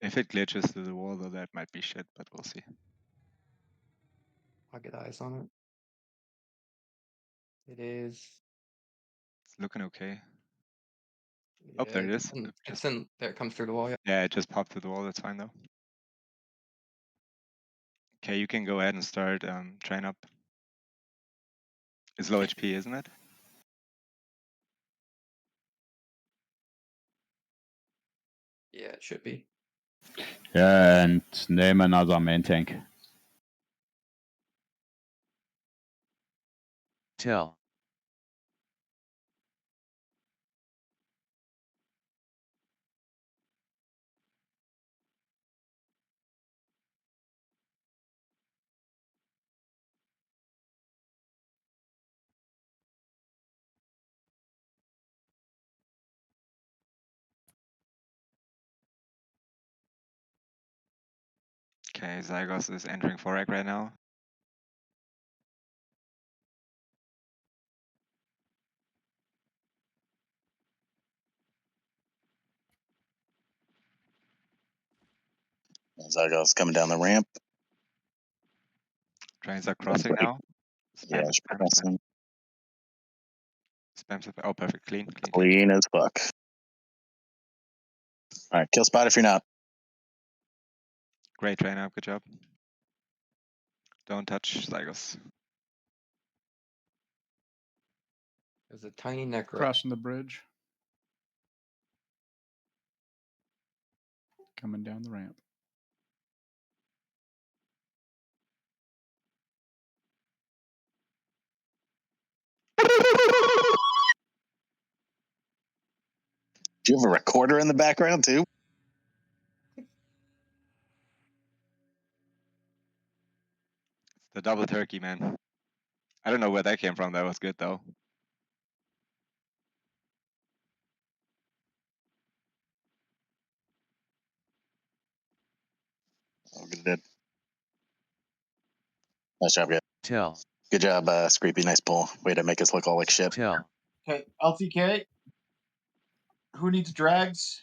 If it glitches through the wall, though, that might be shit, but we'll see. I'll get eyes on it. It is. It's looking okay. Yeah, Oh, there it is. It's in. There it comes through the wall. Yeah. Yeah, it just popped through the wall. That's fine, though. Okay, you can go ahead and start train up. It's low HP, isn't it? Yeah, it should be. Yeah, and name another main tank. Tell. Okay, Xygoz is entering Forak right now. Xygoz coming down the ramp. Trains are crossing now. Yeah, Spam, spam, spam. Spam, spam. Oh, perfect. Clean. Clean as fuck. All right, kill spot if you're not. Great train up. Good job. Don't touch Xygoz. There's a tiny necro. Crossing the bridge. Coming down the ramp. Do you have a recorder in the background too? The double turkey, man. I don't know where that came from. That was good, though. Oh, good. Nice job, yeah. Tell. Good job, Screepy. Nice pull. Way to make us look all like shit. Tell. Okay, LTK. Who needs drags?